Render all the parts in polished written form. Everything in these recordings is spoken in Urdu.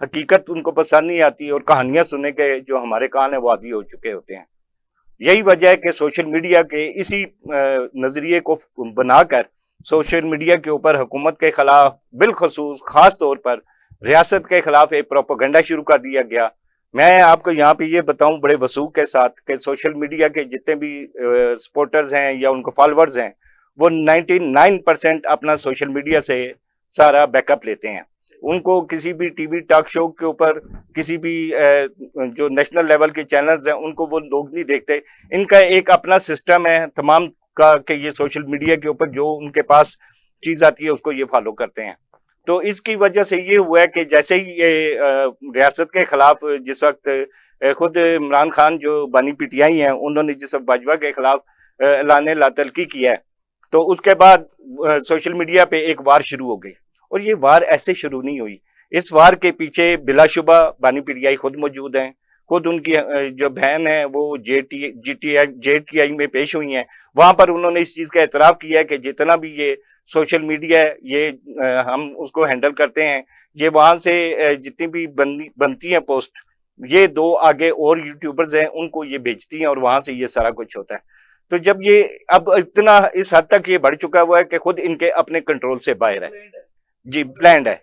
حقیقت ان کو پسند نہیں آتی اور کہانیاں سننے کے جو ہمارے کان ہیں وہ عادی ہو چکے ہوتے ہیں. یہی وجہ ہے کہ سوشل میڈیا کے اسی نظریے کو بنا کر سوشل میڈیا کے اوپر حکومت کے خلاف بالخصوص خاص طور پر ریاست کے خلاف ایک پروپیگنڈا شروع کر دیا گیا. میں آپ کو یہاں پہ یہ بتاؤں بڑے وثوق کے ساتھ کہ سوشل میڈیا کے جتنے بھی سپورٹرز ہیں یا ان کو فالوورز ہیں وہ 99% اپنا سوشل میڈیا سے سارا بیک اپ لیتے ہیں. ان کو کسی بھی ٹی وی ٹاک شو کے اوپر کسی بھی جو نیشنل لیول کے چینلز ہیں ان کو وہ لوگ نہیں دیکھتے. ان کا ایک اپنا سسٹم ہے تمام کا کہ یہ سوشل میڈیا کے اوپر جو ان کے پاس چیز آتی ہے اس کو یہ فالو کرتے ہیں. تو اس کی وجہ سے یہ ہوا ہے کہ جیسے ہی یہ ریاست کے خلاف جس وقت خود عمران خان جو بانی پی ٹی آئی ہیں انہوں نے جس وقت باجوہ کے خلاف اعلان لا تلقی کیا ہے تو اس کے بعد سوشل میڈیا پہ ایک وار شروع ہو گئی. اور یہ وار ایسے شروع نہیں ہوئی. اس وار کے پیچھے بلا شبہ بانی پی ٹی آئی خود موجود ہیں. خود ان کی جو بہن ہے وہ جے ٹی آئی میں پیش ہوئی ہیں. وہاں پر انہوں نے اس چیز کا اعتراف کیا ہے کہ جتنا بھی یہ سوشل میڈیا ہے یہ ہم اس کو ہینڈل کرتے ہیں. یہ وہاں سے جتنی بھی بنتی ہیں پوسٹ یہ دو آگے اور یوٹیوبرز ہیں ان کو یہ بھیجتی ہیں اور وہاں سے یہ سارا کچھ ہوتا ہے. تو جب یہ اب اتنا اس حد تک یہ بڑھ چکا ہوا ہے کہ خود ان کے اپنے کنٹرول سے باہر ہے. جی پلانڈ ہے,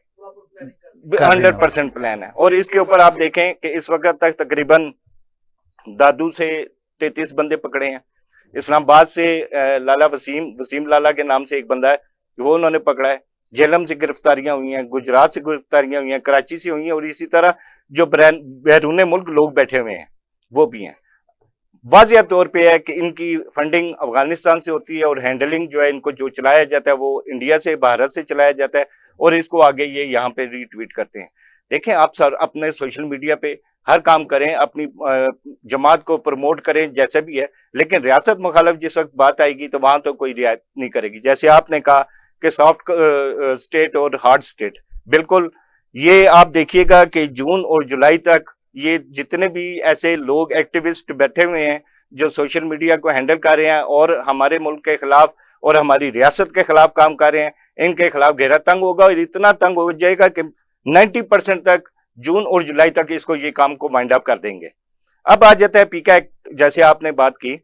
100% پلان ہے. اور اس کے اوپر آپ دیکھیں کہ اس وقت تک تقریباً دادو سے 33 بندے پکڑے ہیں. اسلام آباد سے لالا وسیم لالا کے نام سے ایک بندہ ہے وہ انہوں نے پکڑا ہے. جہلم سے گرفتاریاں ہوئی ہیں, گجرات سے گرفتاریاں ہوئی ہیں, کراچی سے ہوئی ہیں, اور اسی طرح جو بیرون ملک لوگ بیٹھے ہوئے ہیں وہ بھی ہیں. واضح طور پہ ہے کہ ان کی فنڈنگ افغانستان سے ہوتی ہے اور ہینڈلنگ جو ہے ان کو جو چلایا جاتا ہے وہ انڈیا سے بھارت سے چلایا جاتا ہے اور اس کو آگے یہ یہاں پہ ری ٹویٹ کرتے ہیں. دیکھیں آپ سر اپنے سوشل میڈیا پہ ہر کام کریں, اپنی جماعت کو پروموٹ کریں جیسے بھی ہے, لیکن ریاست مخالف جس وقت بات آئے گی تو وہاں تو کوئی رعایت نہیں کرے گی. جیسے آپ نے کہا کہ سافٹ اسٹیٹ اور ہارڈ اسٹیٹ, بالکل یہ آپ دیکھیے گا کہ جون اور جولائی تک یہ جتنے بھی ایسے لوگ ایکٹیوسٹ بیٹھے ہوئے ہیں جو سوشل میڈیا کو ہینڈل کر رہے ہیں اور ہمارے ملک کے خلاف اور ہماری ریاست کے خلاف کام کر رہے ہیں, ان کے خلاف گھیرا تنگ ہوگا اور اتنا تنگ ہو جائے گا کہ 90% تک جون اور جولائی تک اس کو یہ کام کو وائنڈ اپ کر دیں گے. اب آ جاتا ہے پیکا ایکٹ, جیسے آپ نے بات کی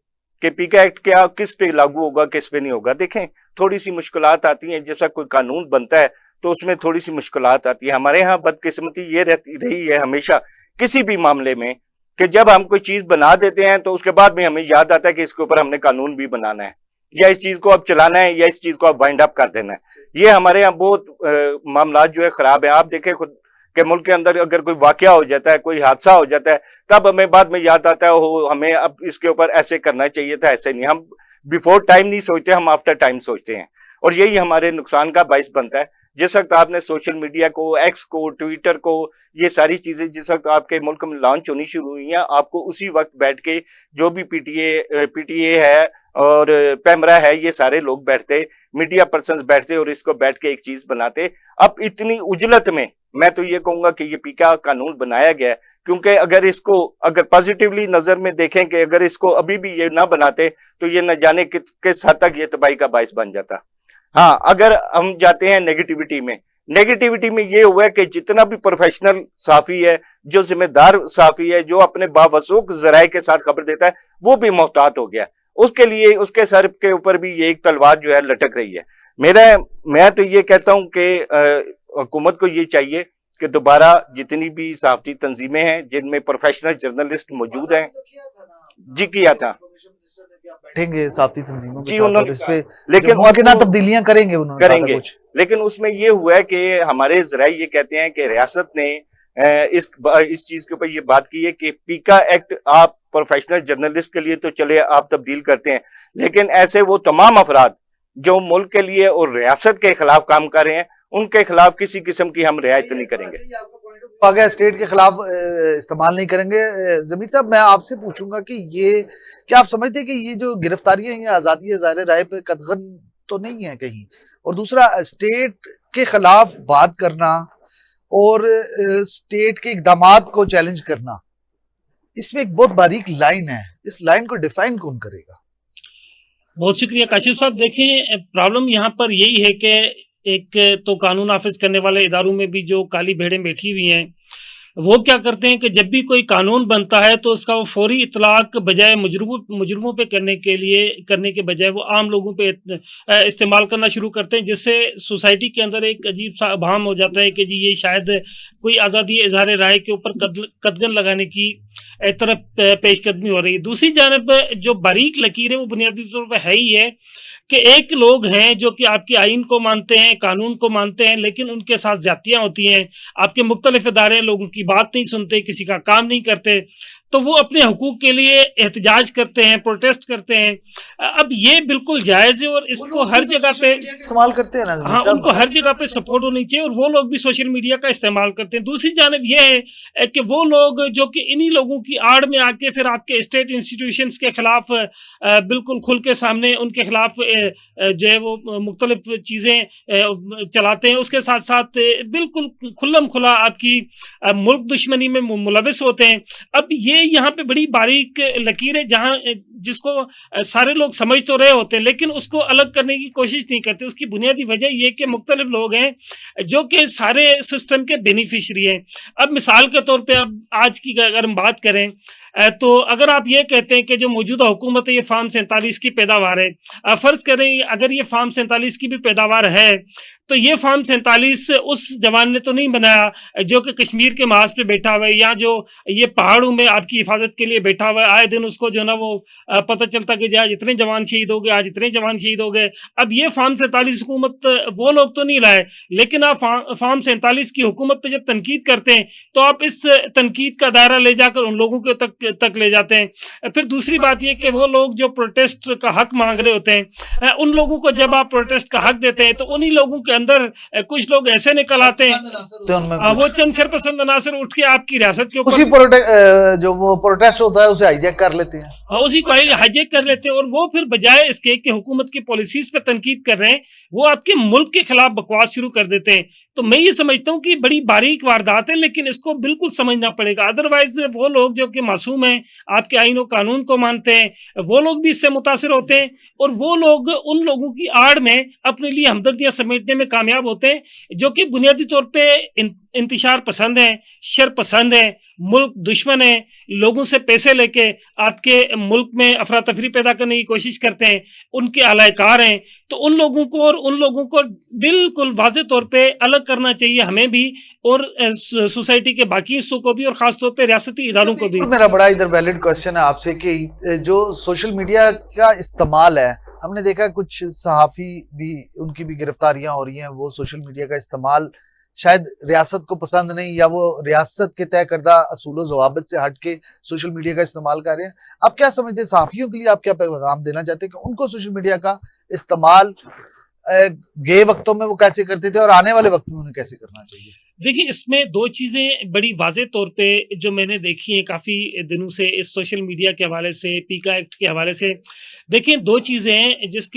کہ پیکا ایکٹ کیا کس پہ لاگو ہوگا کس پہ نہیں ہوگا. دیکھیں تھوڑی سی مشکلات آتی ہیں, جیسا کوئی قانون بنتا ہے تو اس میں تھوڑی سی مشکلات آتی ہے. ہمارے ہاں بدقسمتی یہ رہی ہے ہمیشہ کسی بھی معاملے میں کہ جب ہم کوئی چیز بنا دیتے ہیں تو اس کے بعد میں ہمیں یاد آتا ہے کہ اس کے اوپر ہم نے قانون بھی بنانا ہے یا اس چیز کو اب چلانا ہے یا اس چیز کو اب وائنڈ اپ کر دینا ہے. یہ ہمارے ہاں بہت معاملات جو ہے خراب ہیں. آپ دیکھیں خود کہ ملک کے اندر اگر کوئی واقعہ ہو جاتا ہے, کوئی حادثہ ہو جاتا ہے, تب ہمیں بعد میں یاد آتا ہے ہمیں اب اس کے اوپر ایسے کرنا چاہیے تھا, ایسے نہیں. ہم بیفور ٹائم نہیں سوچتے, ہم آفٹر ٹائم سوچتے ہیں اور یہی ہمارے نقصان کا باعث بنتا ہے. جس وقت آپ نے سوشل میڈیا کو, ایکس کو, ٹویٹر کو, یہ ساری چیزیں جس وقت آپ کے ملک میں لانچ ہونی شروع ہوئی ہیں, آپ کو اسی وقت بیٹھ کے جو بھی پی ٹی اے ہے اور پیمرا ہے یہ سارے لوگ بیٹھتے, میڈیا پرسنز بیٹھتے اور اس کو بیٹھ کے ایک چیز بناتے. اب اتنی اجلت میں تو یہ کہوں گا کہ یہ پیکا قانون بنایا گیا ہے کیونکہ اگر پازیٹیولی نظر میں دیکھیں کہ اگر اس کو ابھی بھی یہ نہ بناتے تو یہ نہ جانے کس حد تک یہ تباہی کا باعث بن جاتا. ہاں اگر ہم جاتے ہیں نیگیٹیوٹی میں یہ ہوا ہے کہ جتنا بھی پروفیشنل صحافی ہے, جو ذمہ دار صحافی ہے, جو اپنے باوثوق ذرائع کے ساتھ خبر دیتا ہے وہ بھی محتاط ہو گیا. اس کے لیے اس کے سر کے اوپر بھی یہ ایک تلوار جو ہے لٹک رہی ہے. میں تو یہ کہتا ہوں کہ حکومت کو یہ چاہیے کہ دوبارہ جتنی بھی صحافتی تنظیمیں ہیں جن میں پروفیشنل جرنلسٹ موجود ہیں, جی کیا تھا بیٹھیں گے صحافتی تنظیموں کے جی ساتھ اور اس پہ لیکن ممکنہ تبدیلیاں کریں گے. لیکن اس میں یہ ہوا ہے کہ ہمارے ذرائع یہ کہتے ہیں کہ ریاست نے اس چیز کے اوپر یہ بات کی ہے کہ پیکا ایکٹ آپ پروفیشنل جرنلسٹ کے لیے تو چلے آپ تبدیل کرتے ہیں, لیکن ایسے وہ تمام افراد جو ملک کے لیے اور ریاست کے خلاف کام کر رہے ہیں ان کے خلاف کسی قسم کی ہم رعایت نہیں کریں گے. آگے اسٹیٹ کے خلاف استعمال نہیں کریں گے. ضمیر صاحب میں آپ سے پوچھوں گا کہ یہ کیا آپ سمجھتے ہیں کہ یہ جو گرفتاریاں ہیں آزادی ظاہر رائے پہ قدغن تو نہیں ہے کہیں, اور دوسرا اسٹیٹ کے خلاف بات کرنا اور اسٹیٹ کے اقدامات کو چیلنج کرنا, اس میں ایک بہت باریک لائن ہے, اس لائن کو ڈیفائن کون کرے گا؟ بہت شکریہ کاشف صاحب. دیکھیں پرابلم یہاں پر یہی ہے کہ ایک تو قانون نافذ کرنے والے اداروں میں بھی جو کالی بھیڑیں بیٹھی ہوئی ہیں، وہ کیا کرتے ہیں کہ جب بھی کوئی قانون بنتا ہے تو اس کا وہ فوری اطلاق بجائے مجرموں پہ کرنے کے بجائے وہ عام لوگوں پہ استعمال کرنا شروع کرتے ہیں، جس سے سوسائٹی کے اندر ایک عجیب سا ابہام ہو جاتا ہے کہ جی یہ شاید کوئی آزادی اظہار رائے کے اوپر قدغن لگانے کی طرف پیش قدمی ہو رہی ہے۔ دوسری جانب جو باریک لکیر ہے وہ بنیادی طور پہ ہے ہی ہے کہ ایک لوگ ہیں جو کہ آپ کے آئین کو مانتے ہیں، قانون کو مانتے ہیں، لیکن ان کے ساتھ زیادتیاں ہوتی ہیں، آپ کے مختلف ادارے لوگوں کی بات نہیں سنتے، کسی کا کام نہیں کرتے، تو وہ اپنے حقوق کے لیے احتجاج کرتے ہیں، پروٹیسٹ کرتے ہیں۔ اب یہ بالکل جائز ہے اور اس کو ہر جگہ پہ استعمال کرتے ہیں نا ہاں ان کو ہر جگہ پہ سپورٹ ہونی چاہیے، اور وہ لوگ بھی سوشل میڈیا کا استعمال کرتے ہیں۔ دوسری جانب یہ ہے کہ وہ لوگ جو کہ انہی لوگوں کی آڑ میں آ کے پھر آپ کے اسٹیٹ انسٹیٹیوشنز کے خلاف بالکل کھل کے سامنے ان کے خلاف جو ہے وہ مختلف چیزیں چلاتے ہیں، اس کے ساتھ ساتھ بالکل کھلم کھلا آپ کی ملک دشمنی میں ملوث ہوتے ہیں۔ اب یہ یہاں پہ بڑی باریک لکیر ہے جہاں جس کو سارے لوگ سمجھ تو رہے ہوتے ہیں لیکن اس کو الگ کرنے کی کوشش نہیں کرتے۔ اس کی بنیادی وجہ یہ کہ مختلف لوگ ہیں جو کہ سارے سسٹم کے بینیفیشری ہیں۔ اب مثال کے طور پہ اب آج کی اگر ہم بات کریں تو اگر آپ یہ کہتے ہیں کہ جو موجودہ حکومت ہے یہ فارم 47 کی پیداوار ہے، فرض کریں اگر یہ فارم 47 کی بھی پیداوار ہے تو یہ فارم 47 اس جوان نے تو نہیں بنایا جو کہ کشمیر کے محاذ پہ بیٹھا ہوا ہے یا جو یہ پہاڑوں میں آپ کی حفاظت کے لیے بیٹھا ہوا ہے، آئے دن اس کو جو نا وہ پتہ چلتا کہ آج اتنے جوان شہید ہو گئے، آج اتنے جوان شہید ہو گئے۔ اب یہ فارم 47 حکومت وہ لوگ تو نہیں لائے، لیکن آپ فارم 47 کی حکومت پہ جب تنقید کرتے ہیں تو آپ اس تنقید کا دائرہ لے جا کر ان لوگوں کے تک لے جاتے ہیں۔ پھر دوسری بات یہ کہ وہ لوگ جو پروٹیسٹ کا حق مانگ رہے ہوتے ہیں ان لوگوں کو جب آپ پروٹیسٹ کا حق دیتے ہیں تو انہی لوگوں کے اندر کچھ لوگ ایسے نکل آتے ہیں، وہ چند شرپسند عناصر اٹھ کے آپ کی ریاست کے اوپر جو وہ پروٹیسٹ ہوتا ہے اسے ہائی جیک کر لیتے ہیں، اسی کو ہائی جیک کر لیتے ہیں، اور وہ پھر بجائے اس کے کہ حکومت کی پالیسیز پہ تنقید کر رہے ہیں وہ آپ کے ملک کے خلاف بکواس شروع کر دیتے ہیں۔ تو میں یہ سمجھتا ہوں کہ بڑی باریک واردات ہے لیکن اس کو بالکل سمجھنا پڑے گا، ادروائز وہ لوگ جو کہ معصوم ہیں، آپ کے آئین و قانون کو مانتے ہیں، وہ لوگ بھی اس سے متاثر ہوتے ہیں، اور وہ لوگ ان لوگوں کی آڑ میں اپنے لیے ہمدردیاں سمیٹنے میں کامیاب ہوتے ہیں جو کہ بنیادی طور پہ انتشار پسند ہیں، شر پسند ہیں، ملک دشمن ہیں، لوگوں سے پیسے لے کے آپ کے ملک میں افراتفری پیدا کرنے کی کوشش کرتے ہیں، ان کے اعلی کار ہیں۔ تو ان لوگوں کو اور ان لوگوں کو بالکل واضح طور پہ الگ کرنا چاہیے ہمیں بھی اور سوسائٹی کے باقی حصوں کو بھی، اور خاص طور پہ ریاستی اداروں کو بھی۔ میرا بڑا ادھر ویلڈ کوسچن ہے آپ سے کہ جو سوشل میڈیا کا استعمال ہے، ہم نے دیکھا کچھ صحافی بھی ان کی بھی گرفتاریاں ہو رہی ہیں، وہ سوشل میڈیا کا استعمال شاید ریاست کو پسند نہیں یا وہ ریاست کے طے کردہ اصول و ضوابط سے ہٹ کے سوشل میڈیا کا استعمال کر رہے ہیں۔ آپ کیا سمجھتے ہیں صحافیوں کے لیے آپ کیا پیغام دینا چاہتے ہیں کہ ان کو سوشل میڈیا کا استعمال گئے وقتوں میں وہ کیسے کرتے تھے اور آنے والے وقت میں انہیں کیسے کرنا چاہیے؟ دیکھیں اس میں دو چیزیں بڑی واضح طور پہ جو میں نے دیکھی ہیں کافی دنوں سے اس سوشل میڈیا کے حوالے سے، پیکا ایکٹ کے حوالے سے، دیکھیں دو چیزیں ہیں جس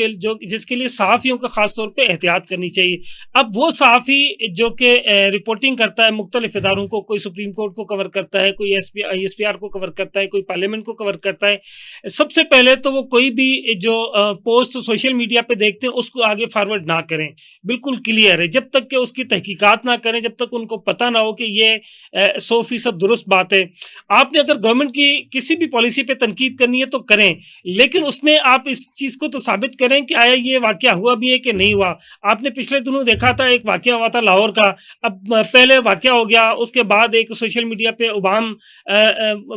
کے لیے صحافیوں کا خاص طور پہ احتیاط کرنی چاہیے۔ اب وہ صحافی جو کہ رپورٹنگ کرتا ہے مختلف اداروں کو، کوئی سپریم کورٹ کو کور کرتا ہے، کوئی ایس پی آر کو کور کرتا ہے، کوئی پارلیمنٹ کو کور کرتا ہے، سب سے پہلے تو وہ کوئی بھی جو پوسٹ سوشل میڈیا پہ دیکھتے ہیں اس کو آگے فارورڈ نہ کریں، بالکل کلیئر ہے، جب تک کہ اس کی تحقیقات نہ کریں، جب تک ان کو پتہ نہ ہو کہ یہ 100% درست بات ہے۔ آپ نے اگر گورنمنٹ کی کسی بھی پالیسی پہ تنقید کرنی ہے تو کریں، لیکن اس میں آپ اس چیز کو تو ثابت کریں کہ آیا یہ واقعہ ہوا بھی ہے کہ نہیں ہوا۔ آپ نے پچھلے دنوں دیکھا تھا ایک واقعہ ہوا تھا لاہور کا، اب پہلے واقعہ ہو گیا، اس کے بعد ایک سوشل میڈیا پہ ابہام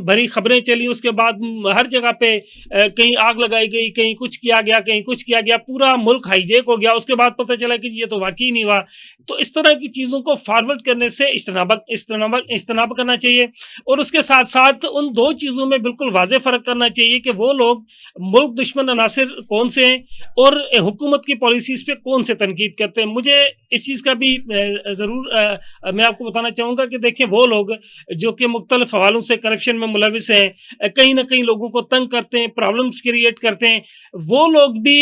بھری خبریں چلی، اس کے بعد ہر جگہ پہ کہیں آگ لگائی گئی، کہیں کچھ کیا گیا، کہیں کچھ کیا گیا، پورا ملک ہائی جیک ہو گیا، اس کے بعد پتہ چلا کہ یہ تو واقعی نہیں ہوا۔ تو اس طرح کی چیزوں کو فارورڈ کرنے سے اجتناب کرنا چاہیے، اور اس کے ساتھ ساتھ ان دو چیزوں میں بالکل واضح فرق کرنا چاہیے کہ وہ لوگ ملک دشمن عناصر کون سے ہیں اور حکومت کی پالیسیز پہ کون سے تنقید کرتے ہیں۔ مجھے اس چیز کا بھی ضرور میں آپ کو بتانا چاہوں گا کہ دیکھیں وہ لوگ جو کہ مختلف حوالوں سے کرپشن میں ملوث ہیں، کہیں نہ کہیں لوگوں کو تنگ کرتے ہیں، پرابلمز کریٹ کرتے ہیں، وہ لوگ بھی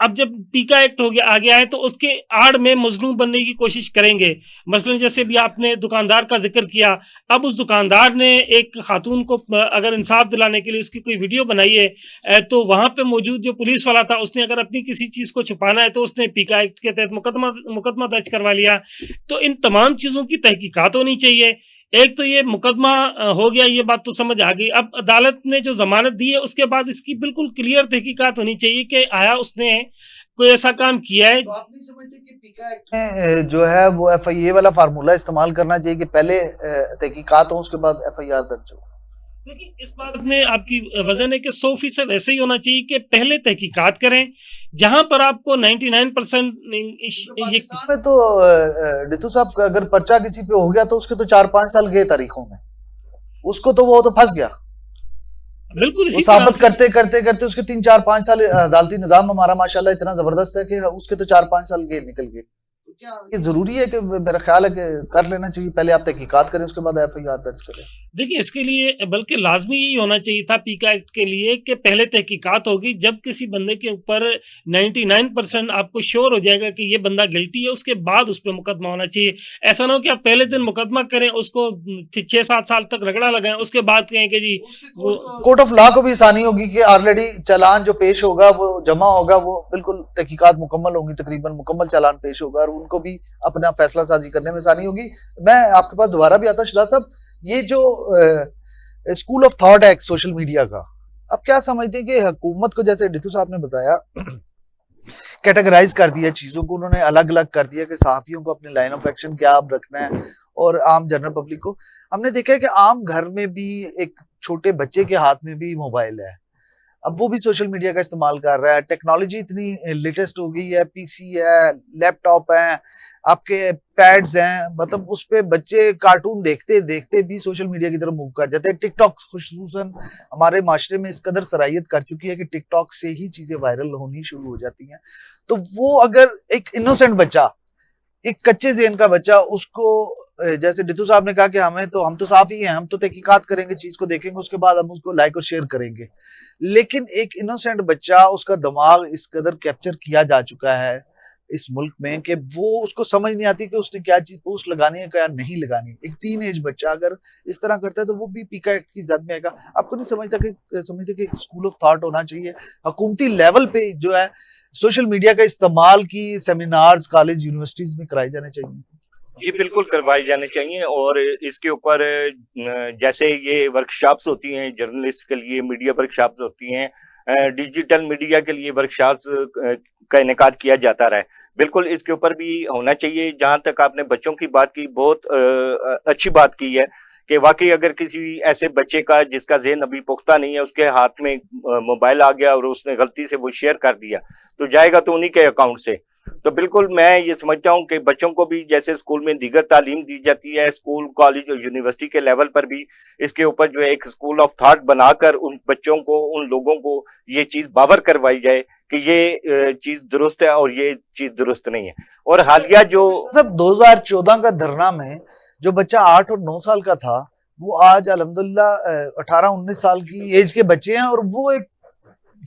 اب جب پیکا ایکٹ آ گیا ہے تو اس کے آڑ میں مظلوم بننے کی کوشش کریں گے. مثلا جیسے بھی آپ نے دکاندار کا ذکر کیا, اب اس دکاندار نے ایک خاتون کو اگر انصاف دلانے کے لیے اس کی کوئی ویڈیو بنائی ہے تو وہاں پہ موجود جو پولیس والا تھا اس نے اگر اپنی کسی چیز کو چھپانا ہے تو اس نے پیکا ایکٹ کے تحت مقدمہ درج کروا لیا. تو ان تمام چیزوں کی تحقیقات ہونی چاہیے. ایک تو یہ مقدمہ ہو گیا, یہ بات تو سمجھ آ گئی. اب عدالت نے جو ضمانت دی ہے اس کے بعد اس کی بالکل کلیئر تحقیقات ہونی چاہیے کہ آیا اس نے کوئی ایسا کام کیا ہے. تو آپ نہیں سمجھتے کہ پیکا ایکٹ میں جو ہے وہ ایف آئی اے والا فارمولہ استعمال کرنا چاہیے کہ پہلے تحقیقات ہوں اس کے بعد ایف آئی آر درج ہو؟ لیکن اس بات میں آپ کی وزن ہے کہ 100% ایسے ہی ہونا چاہیے کہ پہلے تحقیقات کریں جہاں پر آپ کو 99% پاکستان میں تو ڈتو صاحب اگر پرچہ کسی پہ ہو گیا تو اس کے تو 4-5 سال گئے تاریخوں میں, اس کو تو وہ تو پھنس گیا. بالکل وہ ثابت کرتے کرتے کرتے اس کے 3-4-5 سال عدالتی نظام ہمارا ماشاءاللہ اتنا زبردست ہے کہ اس کے تو 4-5 سال گئے نکل گئے. کیا یہ ضروری ہے کہ میرا خیال ہے کہ کر لینا چاہیے, پہلے آپ تحقیقات کریں اس کے بعد ایف آئی آر درج کریں؟ دیکھیں اس کے لیے بلکہ لازمی یہی ہونا چاہیے تھا پیکا ایکٹ کے لیے کہ پہلے تحقیقات ہوگی. جب کسی بندے کے اوپر 99% آپ کو شور ہو جائے گا کہ یہ بندہ گلٹی ہے اس کے بعد اس پہ مقدمہ ہونا چاہیے. ایسا نہ ہو کہ آپ پہلے دن مقدمہ کریں, اس کو 6-7 سال تک رگڑا لگائیں, اس کے بعد کہیں کہ جی کورٹ آف لا کو بھی آسانی ہوگی کہ آلریڈی چالان جو پیش ہوگا وہ جمع ہوگا, وہ بالکل تحقیقات مکمل ہوں گی, تقریباً مکمل چالان پیش ہوگا اور ان کو بھی اپنا فیصلہ سازی کرنے میں آسانی ہوگی. میں آپ کے پاس دوبارہ بھی آتا ہوں شہزاد صاحب, یہ جو اسکول آف تھاٹ ہے سوشل میڈیا کا, آپ کیا سمجھتے ہیں کہ حکومت کو, جیسے ڈتو صاحب نے بتایا, کیٹیگرائز کر دیا چیزوں کو, انہوں نے الگ الگ کر دیا کہ صحافیوں کو اپنے لائن آف ایکشن کیا اب رکھنا ہے اور عام جنرل پبلک کو. ہم نے دیکھا ہے کہ عام گھر میں بھی ایک چھوٹے بچے کے ہاتھ میں بھی موبائل ہے, اب وہ بھی سوشل میڈیا کا استعمال کر رہا ہے. ٹیکنالوجی اتنی لیٹسٹ ہو گئی ہے, پی سی ہے, لیپ ٹاپ ہیں, آپ کے پیڈز ہیں, مطلب اس پہ بچے کارٹون دیکھتے دیکھتے بھی سوشل میڈیا کی طرف موو کر جاتے ہیں. ٹک ٹاک خصوصاً ہمارے معاشرے میں اس قدر سرائیت کر چکی ہے کہ ٹک ٹاک سے ہی چیزیں وائرل ہونی شروع ہو جاتی ہیں. تو وہ اگر ایک انوسینٹ بچہ, ایک کچے ذہن کا بچہ, اس کو جیسے ڈتو صاحب نے کہا کہ ہم تو صاف ہی ہیں, ہم تو تحقیقات کریں گے, چیز کو دیکھیں گے, اس کے بعد ہم اس کو لائک اور شیئر کریں گے. لیکن ایک انوسینٹ بچہ, اس کا دماغ اس قدر کیپچر کیا جا چکا ہے اس ملک میں کہ وہ اس کو سمجھ نہیں آتی کہ اس نے کیا چیز پوسٹ لگانی ہے کیا نہیں لگانی. ایک ٹین ایج بچہ اگر اس طرح کرتا ہے تو وہ بھی پیکا ایکٹ کی زد میں آئے گا. آپ کو نہیں سمجھتے کہ اسکول آف تھاٹ ہونا چاہیے حکومتی لیول پہ, جو ہے سوشل میڈیا کا استعمال کی سیمینارز کالج یونیورسٹیز میں کرائے جانے چاہیے؟ جی بالکل کروائے جانے چاہیے, اور اس کے اوپر جیسے یہ ورکشاپس ہوتی ہیں جرنلسٹ کے لیے, میڈیا ورکشاپس ہوتی ہیں, ڈیجیٹل میڈیا کے لیے ورکشاپس کا انعقاد کیا جاتا رہا ہے. بالکل اس کے اوپر بھی ہونا چاہیے. جہاں تک آپ نے بچوں کی بات کی, بہت اچھی بات کی ہے کہ واقعی اگر کسی ایسے بچے کا جس کا ذہن ابھی پختہ نہیں ہے, اس کے ہاتھ میں موبائل آ گیا اور اس نے غلطی سے وہ شیئر کر دیا تو جائے گا تو انہی کے اکاؤنٹ سے. تو بالکل میں یہ سمجھتا ہوں کہ بچوں کو بھی جیسے اسکول میں دیگر تعلیم دی جاتی ہے, اسکول کالج اور یونیورسٹی کے لیول پر بھی اس کے اوپر جو ہے ایک اسکول آف تھاٹ بنا کر ان بچوں کو, ان لوگوں کو یہ چیز باور کروائی جائے کہ یہ چیز درست ہے اور یہ چیز درست نہیں ہے. اور حالیہ جو 2014 کا دھرنا میں جو بچہ 8 اور 9 سال کا تھا, وہ آج الحمدللہ 18-19 سال کی ایج کے بچے ہیں, اور وہ ایک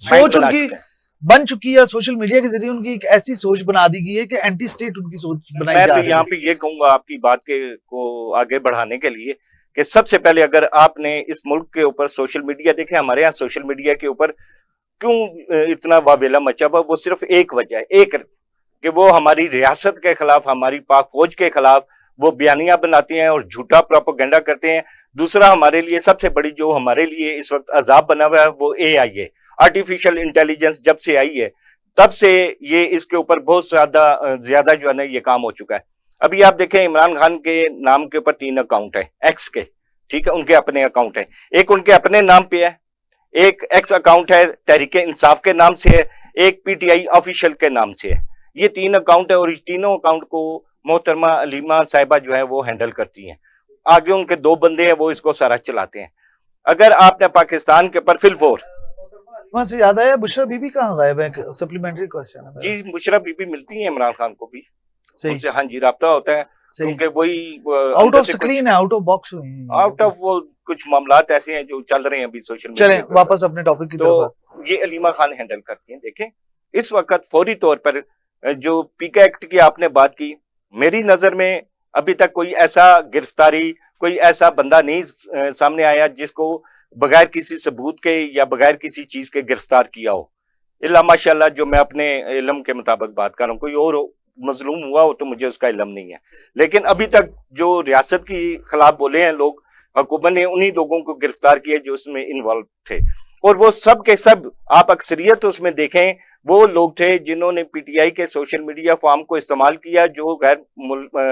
سوچ ان کی بن چکی ہے. سوشل میڈیا کے ذریعے ان کی ایک ایسی سوچ بنا دی گئی ہے کہ اینٹی سٹیٹ ان کی سوچ بنائی جا رہی ہے. میں یہاں پہ یہ کہوں گا آپ کی بات کو آگے بڑھانے کے لیے کہ سب سے پہلے اگر آپ نے اس ملک کے اوپر سوشل میڈیا دیکھیں, ہمارے یہاں سوشل میڈیا کے اوپر کیوں اتنا واویلا مچا ہوا, وہ صرف ایک وجہ ہے, ایک کہ وہ ہماری ریاست کے خلاف, ہماری پاک فوج کے خلاف وہ بیانیاں بناتے ہیں اور جھوٹا پروپیگنڈا کرتے ہیں. دوسرا ہمارے لیے سب سے بڑی جو ہمارے لیے اس وقت عذاب بنا ہوا ہے وہ اے آئی ہے. آرٹیفیشل انٹیلیجنس جب سے آئی ہے تب سے یہ اس کے اوپر بہت زیادہ جو ہے نا یہ کام ہو چکا ہے. ابھی آپ دیکھیں عمران خان کے نام کے اوپر 3 اکاؤنٹ ہیں ایکس کے, ٹھیک ہے, ان کے اپنے اکاؤنٹ ہیں. ایک ان کے اپنے نام پہ ہے, ایک ایکس اکاؤنٹ ہے تحریک انصاف کے نام سے ہے, ایک پی ٹی آئی آفیشیل کے نام سے ہے. یہ 3 اکاؤنٹ ہے اور اس تینوں اکاؤنٹ کو محترمہ علیمہ صاحبہ جو ہے وہ ہینڈل کرتی ہیں. آگے ان کے 2 بندے ہیں وہ اس کو سارا چلاتے ہیں. اگر آپ نے پاکستان کے اوپر فل وہاں سے یاد آیا بشرا بی بی کہاں غائب ہے؟ سپلیمنٹری کوسچن ہے. جی بشرا بی بی ملتی ہیں عمران خان کو بھی, ان سے صحیح, ہاں جی رابطہ ہوتا ہے, کیونکہ وہی آؤٹ آف سکرین ہے, آؤٹ آف باکس ہوئی, آؤٹ آف وہ کچھ معاملات ایسے ہیں جو چل رہے ہیں ابھی سوشل میڈیا. چلیں واپس اپنے ٹاپک کی طرف. تو یہ علیمہ خان ہینڈل کرتی ہیں. دیکھیں اس وقت فوری طور پر جو پیکا ایکٹ کی آپ نے بات کی، میری نظر میں ابھی تک کوئی ایسا گرفتاری، کوئی ایسا بندہ نہیں سامنے آیا جس کو بغیر کسی ثبوت کے یا بغیر کسی چیز کے گرفتار کیا ہو، الا ماشاء اللہ جو میں اپنے علم کے مطابق بات کر رہا ہوں، کوئی اور مظلوم ہوا ہو تو مجھے اس کا علم نہیں ہے، لیکن ابھی تک جو ریاست کی خلاف بولے ہیں لوگ، حکومت نے انہی لوگوں کو گرفتار کیا جو اس میں انوالو تھے، اور وہ سب کے سب آپ اکثریت اس میں دیکھیں وہ لوگ تھے جنہوں نے پی ٹی آئی کے سوشل میڈیا فارم کو استعمال کیا، جو غیر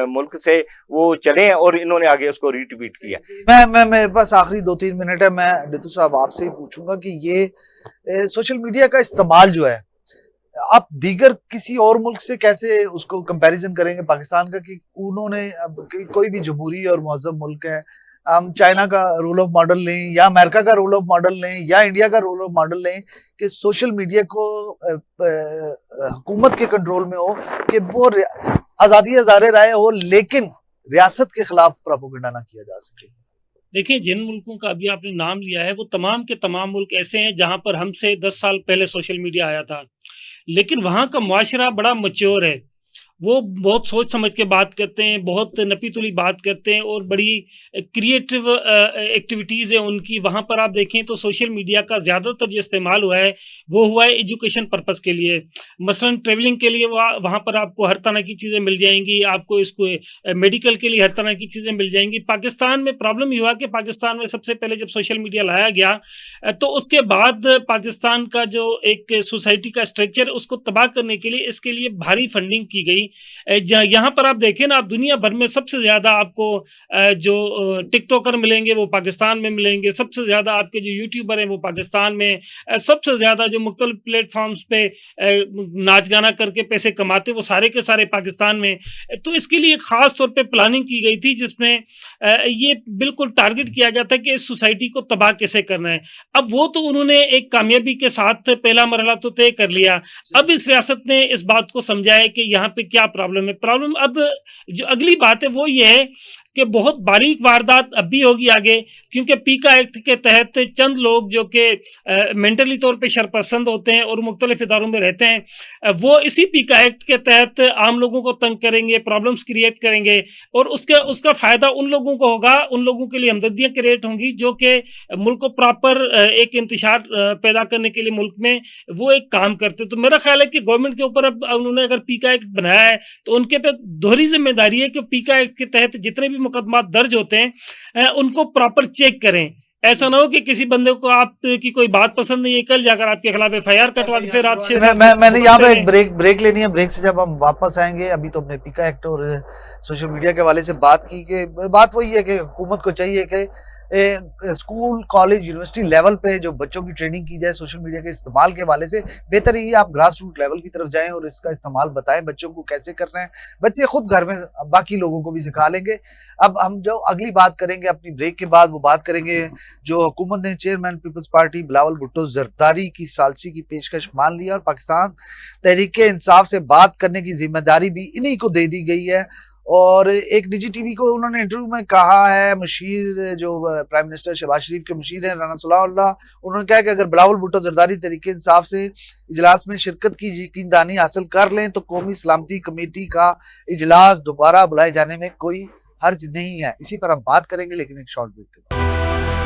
ملک سے وہ چلے ہیں، اور انہوں نے آگے اس کو ری ٹویٹ کیا۔ میرے پاس آخری 2-3 منٹ ہے، میں ڈیتو صاحب آپ سے ہی پوچھوں گا کہ یہ سوشل میڈیا کا استعمال جو ہے آپ دیگر کسی اور ملک سے کیسے اس کو کمپیریزن کریں گے پاکستان کا، کہ انہوں نے کوئی بھی جمہوری اور مہذب ملک ہے، ہم چائنا کا رول آف ماڈل لیں یا امریکہ کا رول آف ماڈل لیں یا انڈیا کا رول آف ماڈل لیں، کہ سوشل میڈیا کو حکومت کے کنٹرول میں ہو، کہ وہ آزادی اظہار رائے ہو لیکن ریاست کے خلاف پروپیگنڈا نہ کیا جا سکے۔ دیکھیں جن ملکوں کا ابھی آپ نے نام لیا ہے وہ تمام کے تمام ملک ایسے ہیں جہاں پر ہم سے 10 سال پہلے سوشل میڈیا آیا تھا، لیکن وہاں کا معاشرہ بڑا میچور ہے، وہ بہت سوچ سمجھ کے بات کرتے ہیں، بہت نپی تلی بات کرتے ہیں، اور بڑی کریٹو ایکٹیویٹیز ہیں ان کی۔ وہاں پر آپ دیکھیں تو سوشل میڈیا کا زیادہ تر جو استعمال ہوا ہے وہ ہوا ہے ایجوکیشن پرپس کے لیے، مثلاً ٹریولنگ کے لیے وہاں پر آپ کو ہر طرح کی چیزیں مل جائیں گی، آپ کو اس کو میڈیکل کے لیے ہر طرح کی چیزیں مل جائیں گی۔ پاکستان میں پرابلم یہ ہوا کہ پاکستان میں سب سے پہلے جب سوشل میڈیا لایا گیا تو اس کے بعد پاکستان کا جو ایک سوسائٹی کا اسٹرکچر اس کو تباہ کرنے کے لیے اس کے لیے بھاری فنڈنگ کی گئی۔ یہاں پر آپ دیکھیں نا، آپ دنیا بھر میں سب سے زیادہ آپ کو جو ٹک ٹاکر ملیں گے وہ پاکستان میں ملیں گے، سب سے زیادہ آپ کے جو یوٹیوبر ہیں وہ پاکستان میں، سب سے زیادہ جو مختلف پلیٹ فارمز پہ ناچ گانا کر کے پیسے کماتے وہ سارے کے سارے پاکستان میں۔ تو اس کے لیے خاص طور پہ پلاننگ کی گئی تھی جس میں یہ بالکل ٹارگٹ کیا گیا تھا کہ اس سوسائٹی کو تباہ کیسے کرنا ہے۔ اب وہ تو انہوں نے ایک کامیابی کے ساتھ پہلا مرحلہ تو طے کر لیا، اب اس ریاست نے اس بات کو سمجھا ہے کہ یہاں پہ کیا پرابلم ہے۔ پرابلم اب جو اگلی بات ہے وہ یہ ہے کہ بہت باریک واردات اب بھی ہوگی آگے، کیونکہ پیکا ایکٹ کے تحت چند لوگ جو کہ مینٹلی طور پہ شرپسند ہوتے ہیں اور مختلف اداروں میں رہتے ہیں، وہ اسی پیکا ایکٹ کے تحت عام لوگوں کو تنگ کریں گے، پرابلمز کریٹ کریں گے، اور اس کا فائدہ ان لوگوں کو ہوگا، ان لوگوں کے لیے ہمدردیاں کریٹ ہوں گی جو کہ ملک کو پراپر ایک انتشار پیدا کرنے کے لیے ملک میں وہ ایک کام کرتے۔ تو میرا خیال ہے کہ گورنمنٹ کے اوپر اب انہوں نے اگر پیکا ایکٹ بنایا ہے تو ان کے پہ دوہری ذمہ داری ہے کہ پیکا ایکٹ کے تحت جتنے بھی مقدمات درج ہوتے ہیں ان کو پراپر چیک کریں۔ ایسا نہ ہو کہ کسی بندے کو آپ کی کوئی بات پسند نہیں ہے، کل جا کر آپ کے خلاف ایف آئی آر کٹوا دے، پھر آپ میں نے یہاں پہ ایک بریک لینی ہے، بریک سے جب ہم واپس آئیں گے، ابھی تو ہم نے پیکا ایکٹ اور سوشل میڈیا کے حوالے سے بات کی، کہ بات وہی ہے کہ حکومت کو چاہیے کہ اسکول کالج یونیورسٹی لیول پہ جو بچوں کی ٹریننگ کی جائے سوشل میڈیا کے استعمال کے حوالے سے۔ بہتر یہ آپ گراس روٹ لیول کی طرف جائیں اور اس کا استعمال بتائیں بچوں کو کیسے کرنا ہے، بچے خود گھر میں باقی لوگوں کو بھی سکھا لیں گے۔ اب ہم جو اگلی بات کریں گے اپنی بریک کے بعد، وہ بات کریں گے جو حکومت نے چیئرمین پیپلز پارٹی بلاول بھٹو زرداری کی ثالثی کی پیشکش مان لی اور پاکستان تحریک انصاف سے بات کرنے کی ذمہ داری بھی انہی کو دے دی گئی ہے۔ اور ایک نجی ٹی وی کو انہوں نے انٹرویو میں کہا ہے، مشیر جو پرائم منسٹر شہباز شریف کے مشیر ہیں رانا صلاح اللہ، انہوں نے کہا کہ اگر بلاول بھٹو زرداری تحریک انصاف سے اجلاس میں شرکت کی یقین دہانی حاصل کر لیں تو قومی سلامتی کمیٹی کا اجلاس دوبارہ بلائے جانے میں کوئی حرج نہیں ہے۔ اسی پر ہم بات کریں گے لیکن ایک شارٹ بریک کے بعد۔